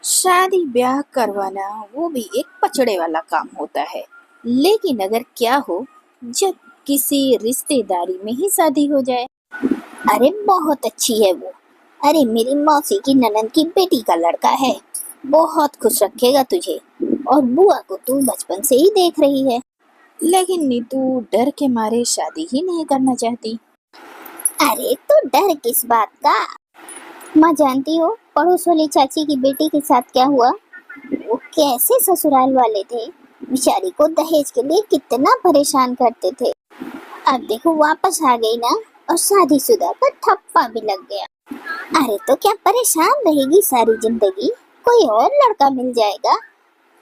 शादी ब्याह करवाना वो भी एक पचड़े वाला काम होता है। लेकिन अगर क्या हो जब किसी रिश्तेदारी में ही शादी हो जाए। अरे बहुत अच्छी है वो। अरे मेरी मौसी की ननद की बेटी का लड़का है। बहुत खुश रखेगा तुझे। और बुआ को तू बचपन से ही देख रही है। लेकिन नीतू डर के मारे शादी ही नहीं करना चाहती। अरे तो डर किस बात का। माँ जानती हो पड़ोस वाली चाची की बेटी के साथ क्या हुआ। वो कैसे ससुराल वाले थे। बेचारी को दहेज के लिए कितना परेशान करते थे। अब देखो वापस आ गई ना। और शादीशुदा का ठप्पा भी लग गया। अरे तो क्या परेशान रहेगी सारी जिंदगी। कोई और लड़का मिल जाएगा।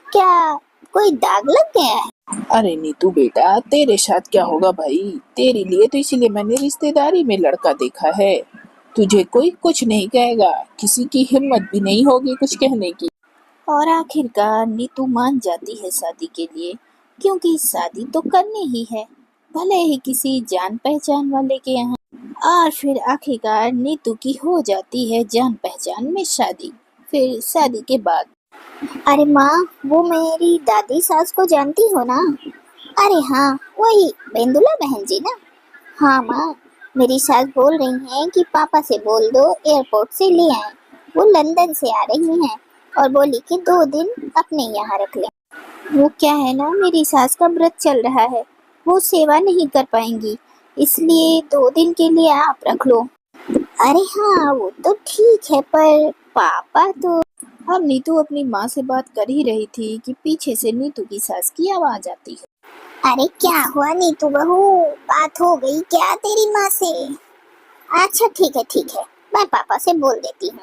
क्या कोई दाग लग गया है। अरे नीतू बेटा, तेरे साथ क्या होगा भाई। तेरे लिए तो इसीलिए मैंने रिश्तेदारी में लड़का देखा है। तुझे कोई कुछ नहीं कहेगा, किसी की हिम्मत भी नहीं होगी कुछ कहने की। और आखिरकार नीतू मान जाती है शादी के लिए। क्योंकि शादी तो करनी ही है, भले ही किसी जान पहचान वाले के यहाँ। और फिर आखिरकार नीतू की हो जाती है जान पहचान में शादी। फिर शादी के बाद अरे माँ, वो मेरी दादी सास को जानती हो ना। अरे हाँ, वही बेंदुला बहन जी ना। हाँ माँ, मेरी सास बोल रही हैं कि पापा से बोल दो एयरपोर्ट से ले आए। वो लंदन से आ रही हैं और बोली कि 2 दिन अपने यहाँ रख लें। वो क्या है ना, मेरी सास का व्रत चल रहा है। वो सेवा नहीं कर पाएंगी, इसलिए 2 दिन के लिए आप रख लो। अरे हाँ, वो तो ठीक है, पर पापा तो। अब नीतू अपनी माँ से बात कर ही रही थी कि पीछे से नीतू की सास की आवाज आती है। अरे क्या हुआ नीतू बहू, बात हो गई क्या तेरी माँ से। अच्छा ठीक है, मैं पापा से बोल देती हूँ।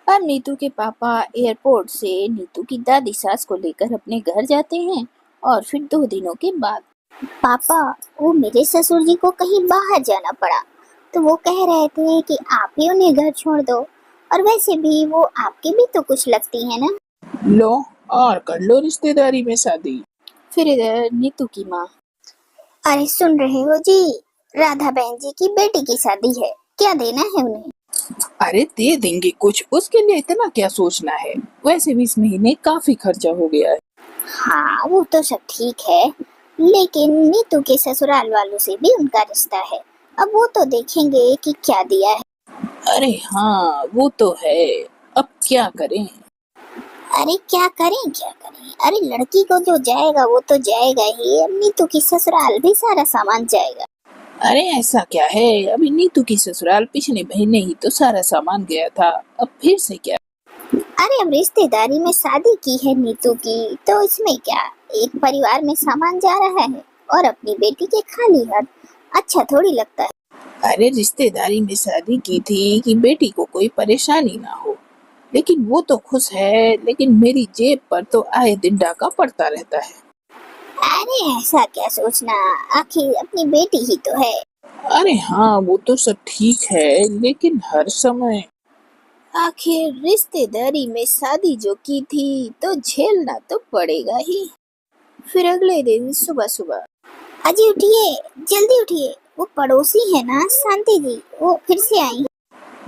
अब नीतू के पापा एयरपोर्ट से नीतू की दादी सास को लेकर अपने घर जाते हैं। और फिर 2 दिनों के बाद पापा, वो मेरे ससुर जी को कहीं बाहर जाना पड़ा, तो वो कह रहे थे कि आप ही उन्हें घर छोड़ दो। और वैसे भी वो आपकी भी तो कुछ लगती है ना। लो और कर लो रिश्तेदारी में शादी। फिर इधर नीतू की माँ, अरे सुन रहे हो जी, राधा बहन जी की बेटी की शादी है, क्या देना है उन्हें। अरे दे देंगे कुछ, उसके लिए इतना क्या सोचना है। वैसे भी इस महीने काफी खर्चा हो गया है। हाँ वो तो सब ठीक है, लेकिन नीतू के ससुराल वालों से भी उनका रिश्ता है। अब वो तो देखेंगे कि क्या दिया है। अरे हाँ वो तो है, अब क्या करें। अरे क्या करें क्या करें, अरे लड़की को जो जाएगा वो तो जाएगा ही। अब नीतू की ससुराल भी सारा सामान जाएगा। अरे ऐसा क्या है, अभी नीतू की ससुराल पिछले महीने ही तो सारा सामान गया था, अब फिर से क्या। अरे अब रिश्तेदारी में शादी की है नीतू की, तो इसमें क्या, एक परिवार में सामान जा रहा है और अपनी बेटी के खाली हाथ अच्छा थोड़ी लगता है। अरे रिश्तेदारी में शादी की थी कि बेटी को कोई परेशानी ना हो, लेकिन वो तो खुश है, लेकिन मेरी जेब पर तो आए दिन डाका पड़ता रहता है। अरे ऐसा क्या सोचना, आखिर अपनी बेटी ही तो है। अरे हाँ वो तो सब ठीक है, लेकिन हर समय। आखिर रिश्तेदारी में शादी जो की थी तो झेलना तो पड़ेगा ही। फिर अगले दिन सुबह सुबह, अजी उठिए, जल्दी उठिए, वो पड़ोसी है ना शांति जी, वो फिर से आई।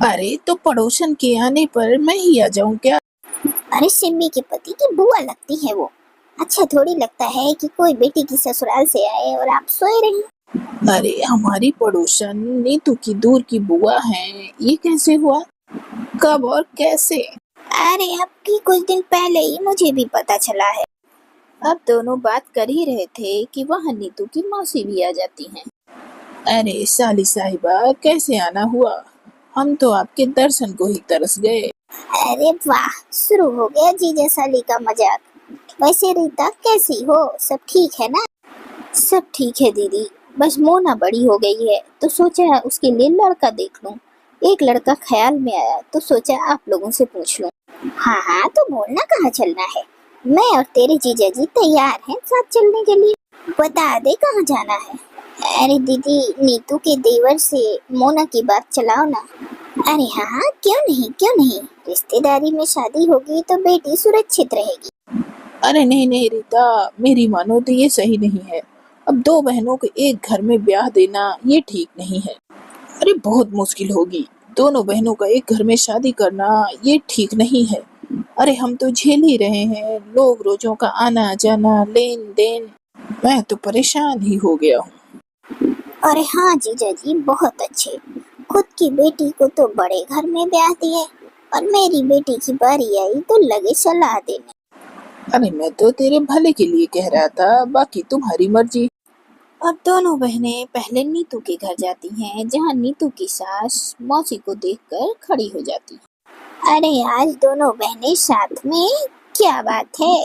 अरे तो पड़ोसन के आने पर मैं ही आ जाऊं क्या। अरे सिम्मी के पति की बुआ लगती है वो। अच्छा थोड़ी लगता है कि कोई बेटी की ससुराल से आए और आप सोए रहे। अरे हमारी पड़ोसन नीतू की दूर की बुआ हैं, ये कैसे हुआ, कब और कैसे। अरे अब की कुछ दिन पहले ही मुझे भी पता चला है। अब दोनों बात कर ही रहे थे कि वहाँ नीतू की मौसी भी आ जाती हैं। अरे साली साहिबा कैसे आना हुआ, हम तो आपके दर्शन को ही तरस गए। अरे वाह, शुरू हो गया जीजा साली का मजाक। वैसे रीता कैसी हो, सब ठीक है ना। सब ठीक है दीदी, बस मोना बड़ी हो गई है तो सोचा उसके लिए लड़का देख लूं। एक लड़का ख्याल में आया तो सोचा आप लोगों से पूछ लूं। हाँ हाँ, तो बोलना कहाँ चलना है, मैं और तेरे जीजा जी तैयार हैं साथ चलने के लिए। बता दे कहाँ जाना है। अरे दीदी, नीतू के देवर से मोना की बात चलाओ ना। अरे हाँ हाँ, क्यों नहीं, रिश्तेदारी में शादी होगी तो बेटी सुरक्षित रहेगी। अरे नहीं नहीं रीता, मेरी मानो तो ये सही नहीं है। अब दो बहनों को एक घर में ब्याह देना ये ठीक नहीं है। अरे बहुत मुश्किल होगी, दोनों बहनों का एक घर में शादी करना ये ठीक नहीं है। अरे हम तो झेल ही रहे हैं, लोग रोजों का आना जाना लेन देन। मैं तो परेशान ही हो गया हूँ। अरे हाँ जीजा जी, बहुत अच्छे। खुद की बेटी को तो बड़े घर में ब्याह दिए और मेरी बेटी की बारी आई तो लगे सलाह देने। अरे मैं तो तेरे भले के लिए कह रहा था, बाकी तुम्हारी मर्जी। अब दोनों बहनें पहले नीतू के घर जाती हैं, जहाँ नीतू की सास मौसी को देखकर खड़ी हो जाती है। अरे आज दोनों बहनें साथ में, क्या बात है।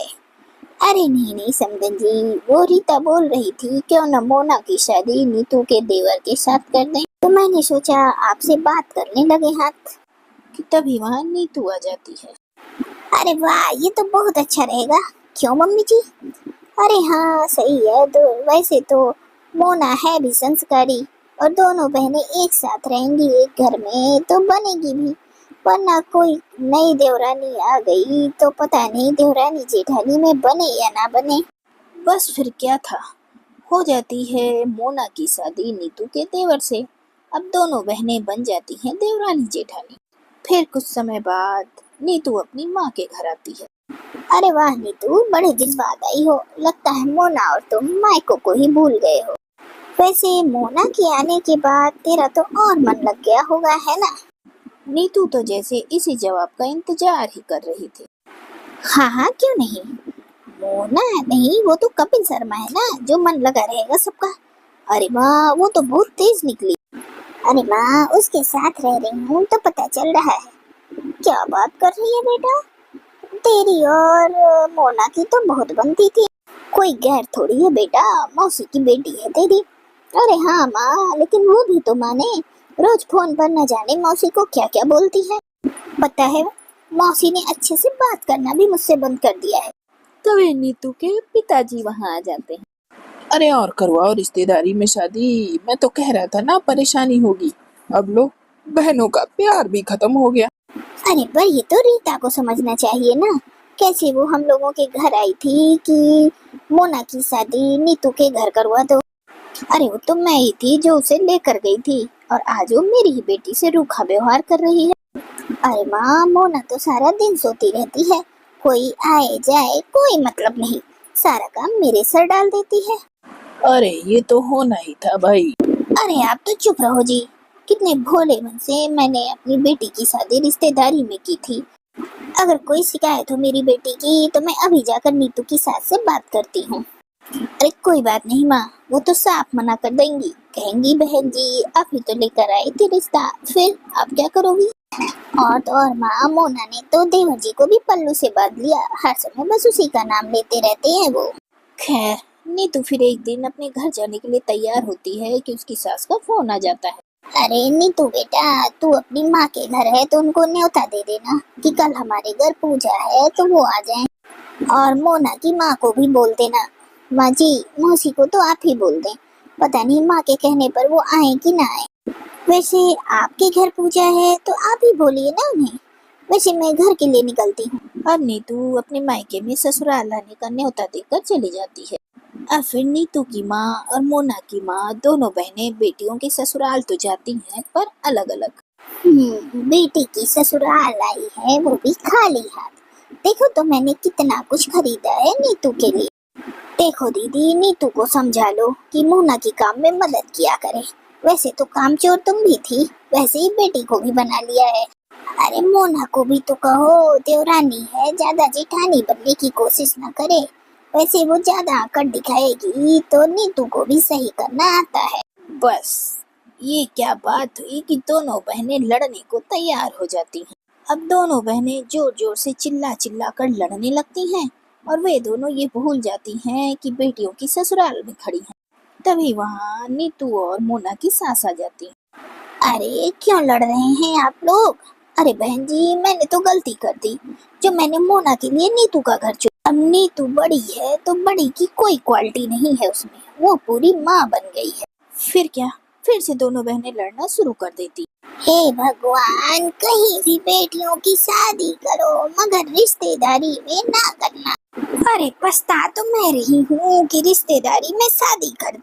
अरे नहीं नहीं समधन जी, वो रीता बोल रही थी क्यों न मोना की शादी नीतू के देवर के साथ कर दें, तो मैंने सोचा आपसे बात करने लगे हाथ कि तभी वहाँ नीतू आ जाती है। अरे वाह, ये तो बहुत अच्छा रहेगा। क्यों मम्मी जी? अरे हाँ सही है। वैसे तो मोना है भी संस्कारी और दोनों बहनें एक साथ रहेंगी एक घर में तो बनेगी भी, वरना कोई नई देवरानी आ गई तो पता नहीं देवरानी जेठानी में बने या ना बने। बस फिर क्या था, हो जाती है मोना की शादी नीतू के देवर से। अब दोनों बहनें बन जाती हैं देवरानी जेठानी। फिर कुछ समय बाद नीतू अपनी माँ के घर आती है। अरे वाह नीतू, बड़े दिन बाद आई हो। लगता है मोना और तुम मायको को ही भूल गए हो। वैसे मोना के आने के बाद तेरा तो और मन लग गया होगा, है ना? नीतू तो जैसे इसी जवाब का इंतजार ही कर रही थी। हाँ हाँ क्यों नहीं। मोना नहीं, वो तो कपिल शर्मा है ना, जो मन लगा रहेगा सबका। अरे वाह, वो तो बहुत तेज निकली। अरे माँ, उसके साथ रह रही हूँ तो पता चल रहा है। क्या बात कर रही है बेटा, तेरी और मोना की तो बहुत बनती थी। कोई गैर थोड़ी है बेटा, मौसी की बेटी है तेरी। अरे हाँ माँ, लेकिन वो भी तो माने, रोज फोन पर न जाने मौसी को क्या क्या बोलती है। पता है, मौसी ने अच्छे से बात करना भी मुझसे बंद कर दिया है। तभी नीतू के पिताजी वहाँ आ जाते हैं। अरे और करवाओ रिश्तेदारी में शादी, मैं तो कह रहा था ना परेशानी होगी। अब लो, बहनों का प्यार भी खत्म हो गया। अरे पर ये तो रीता को समझना चाहिए ना, कैसे वो हम लोगों के घर आई थी कि मोना की शादी नीतू के घर करवा दो। अरे वो तो मैं ही थी जो उसे लेकर गई थी और आज वो मेरी ही बेटी से रूखा व्यवहार कर रही है। अरे माँ, मोना तो सारा दिन सोती रहती है, कोई आए जाए कोई मतलब नहीं, सारा काम मेरे सर डाल देती है। अरे ये तो होना ही था भाई। अरे आप तो चुप रहो जी, कितने भोले मन से मैंने अपनी बेटी की शादी रिश्तेदारी में की थी। अगर कोई शिकायत हो मेरी बेटी की तो मैं अभी जाकर नीतू की सास से बात करती हूँ। अरे कोई बात नहीं माँ, वो तो साफ मना कर देंगी, कहेंगी बहन जी आप ही तो लेकर आई थी रिश्ता, फिर आप क्या करोगी? और तो और माँ, मोना ने तो देवर जी को भी पल्लू से बांध लिया, हर समय बस उसी का नाम लेते रहते हैं वो। खैर, नीतू फिर एक दिन अपने घर जाने के लिए तैयार होती है कि उसकी सास का फोन आ जाता है। अरे नीतू बेटा, तू अपनी माँ के घर है तो उनको न्योता दे देना कि कल हमारे घर पूजा है तो वो आ जाएं। और मोना की माँ को भी बोल देना। माँ जी, मौसी को तो आप ही बोल दें, पता नहीं माँ के कहने पर वो आए कि ना आए। वैसे आपके घर पूजा है तो आप ही बोलिए ना उन्हें। वैसे मैं घर के लिए निकलती हूँ। अब नीतू अपने मायके में ससुराल आने का न्योता देकर चली जाती है। अब फिर नीतू की माँ और मोना की माँ दोनों बहनें बेटियों के ससुराल तो जाती हैं पर अलग अलग। बेटी की ससुराल आई है वो भी खाली हाथ। देखो तो मैंने कितना कुछ खरीदा है नीतू के लिए। देखो दीदी, नीतू को समझा लो कि मोना की काम में मदद किया करे। वैसे तो कामचोर तुम भी थी, वैसे ही बेटी को भी बना लिया है। अरे मोना को भी तो कहो, देवरानी है, ज्यादा जेठानी बनने की कोशिश न करे। वैसे वो ज्यादा आकड़ दिखाएगी तो नीतू को भी सही करना आता है। बस ये क्या बात हुई कि दोनों बहनें लड़ने को तैयार हो जाती हैं। अब दोनों बहनें जोर जोर से चिल्ला चिल्ला कर लड़ने लगती हैं और वे दोनों ये भूल जाती हैं कि बेटियों की ससुराल में खड़ी हैं। तभी वहाँ नीतू और मोना की सास आ जाती है। अरे क्यों लड़ रहे हैं आप लोग? अरे बहन जी, मैंने तो गलती कर दी जो मैंने मोना के लिए नीतू का घर चुना। अब नीतू बड़ी है तो बड़ी की कोई क्वालिटी नहीं है उसमें, वो पूरी माँ बन गई है। फिर क्या, फिर से दोनों बहनें लड़ना शुरू कर देती। हे भगवान, कहीं भी बेटियों की शादी करो मगर रिश्तेदारी में ना करना। अरे पछता तो मैं रही हूँ कि रिश्तेदारी में शादी कर।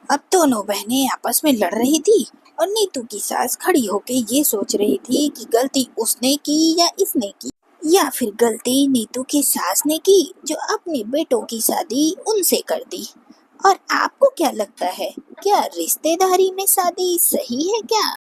अब दोनों बहनें आपस में लड़ रही थी और नीतू की सास खड़ी होके ये सोच रही थी कि गलती उसने की या इसने की। या फिर गलती नीतू की सास ने की जो अपने बेटों की शादी उनसे कर दी। और आपको क्या लगता है, क्या रिश्तेदारी में शादी सही है क्या?